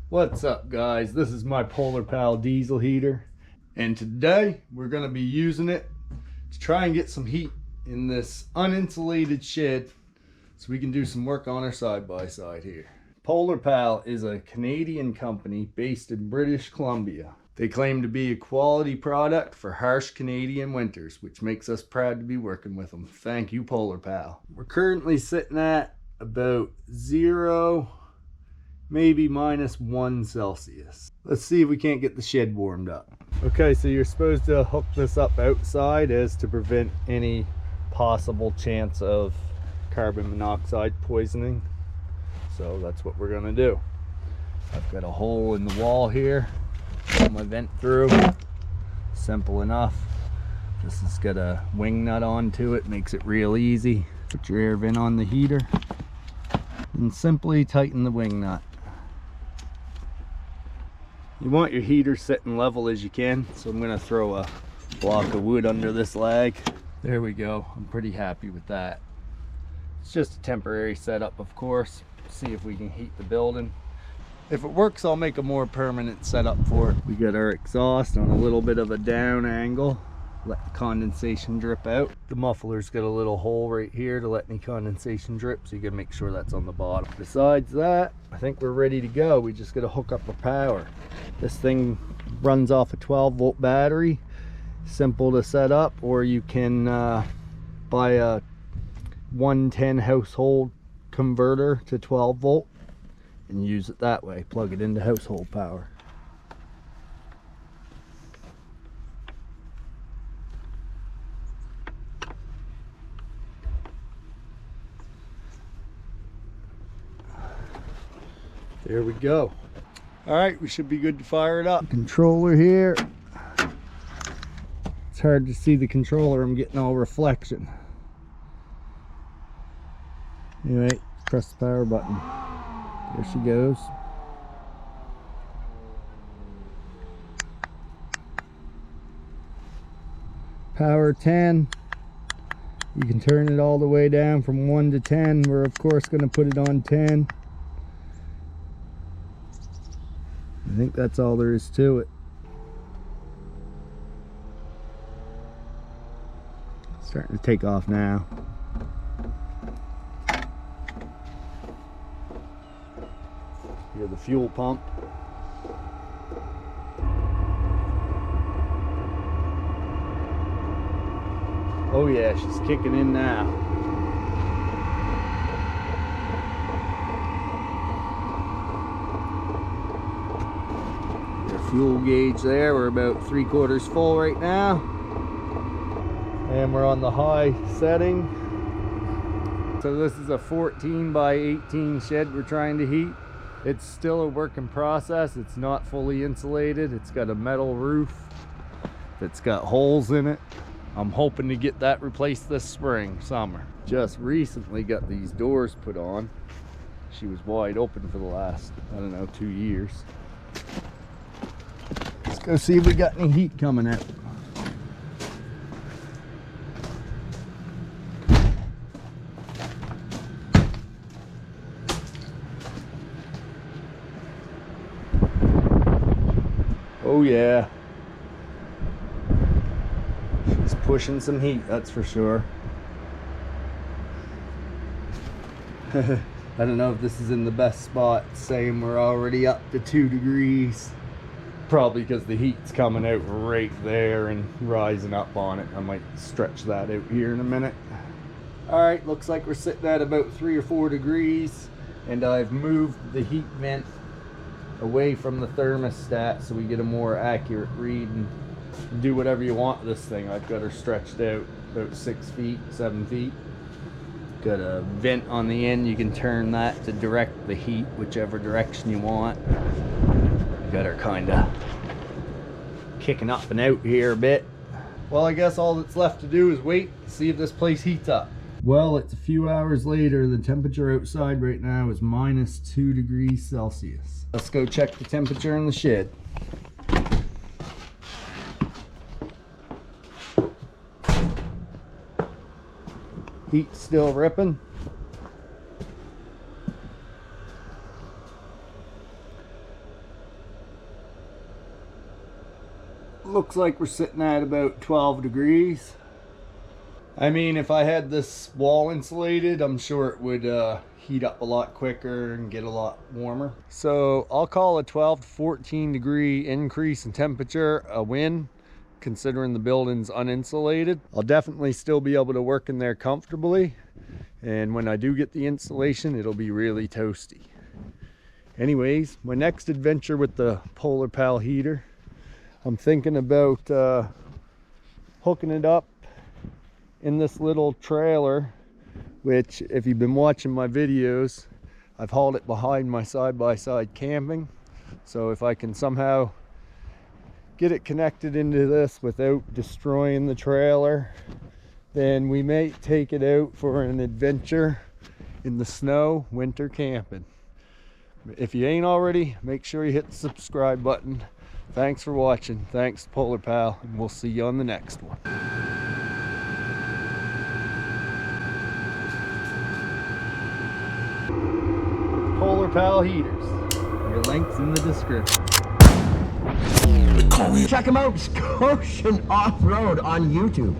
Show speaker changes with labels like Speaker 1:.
Speaker 1: What's up, guys? This is my Polar Pal diesel heater, and today we're going to be using it to try and get some heat in this uninsulated shed so we can do some work on our side-by-side here. Polar Pal is a Canadian company based in British Columbia. They claim to be a quality product for harsh Canadian winters, which makes us proud to be working with them. Thank you, Polar Pal. We're currently sitting at about 0, maybe -1 Celsius. Let's see if we can't get the shed warmed up. Okay, so you're supposed to hook this up outside as to prevent any possible chance of carbon monoxide poisoning. So that's what we're gonna do. I've got a hole in the wall here, put my vent through. Simple enough. This has got a wing nut onto it, makes it real easy. Put your air vent on the heater and simply tighten the wing nut. You want your heater sitting level as you can, so I'm going to throw a block of wood under this lag. There we go. I'm pretty happy with that. It's just a temporary setup, of course. See if we can heat the building. If it works, I'll make a more permanent setup for it. We got our exhaust on a little bit of a down angle. Let condensation drip out. The muffler's got a little hole right here to let any condensation drip, so you gotta make sure that's on the bottom. Besides that, I think we're ready to go. We just gotta hook up our power. This thing runs off a 12-volt battery. Simple to set up, or you can buy a 110 household converter to 12 volt and use it that way. Plug it into household power. There we go. All right, we should be good to fire it up. Controller here. It's hard to see the controller. I'm getting all reflection. Anyway, press the power button. There she goes. Power 10. You can turn it all the way down from 1 to 10. We're of course going to put it on 10. I think that's all there is to it. It's starting to take off now. Here's the fuel pump. Oh yeah, she's kicking in now. Fuel gauge there, we're about 3/4 full right now, and we're on the high setting. So this is a 14 by 18 shed we're trying to heat. It's still a work in process. It's not fully insulated. It's got a metal roof that's got holes in it. I'm hoping to get that replaced this spring, summer. Just recently got these doors put on. She was wide open for the last, I don't know, 2 years. Go see if we got any heat coming out. Oh yeah. She's pushing some heat, that's for sure. I don't know if this is in the best spot. Saying we're already up to 2 degrees. Probably because the heat's coming out right there and rising up on it. I might stretch that out here in a minute. All right, looks like we're sitting at about 3 or 4 degrees, and I've moved the heat vent away from the thermostat so we get a more accurate read and do whatever you want with this thing. I've got her stretched out about 6 feet, 7 feet. Got a vent on the end. You can turn that to direct the heat whichever direction you want. Got her kind of kicking up and out here a bit. Well, I guess all that's left to do is wait to see if this place heats up. Well, it's a few hours later. The temperature outside right now is -2 degrees Celsius. Let's go check the temperature in the shed. Heat's still ripping. looks like we're sitting at about 12 degrees. I mean, if I had this wall insulated, I'm sure it would heat up a lot quicker and get a lot warmer. So I'll call a 12 to 14 degree increase in temperature a win, considering the building's uninsulated. I'll definitely still be able to work in there comfortably. And when I do get the insulation, it'll be really toasty. Anyways, my next adventure with the Polar Pal heater, I'm thinking about hooking it up in this little trailer, which if you've been watching my videos, I've hauled it behind my side-by-side camping. So if I can somehow get it connected into this without destroying the trailer, then we may take it out for an adventure in the snow winter camping. If you ain't already, make sure you hit the subscribe button. Thanks for watching. Thanks, Polar Pal, and we'll see you on the next one. Polar Pal heaters. Your link's in the description.
Speaker 2: Check them out, Scotian Off-Road on YouTube.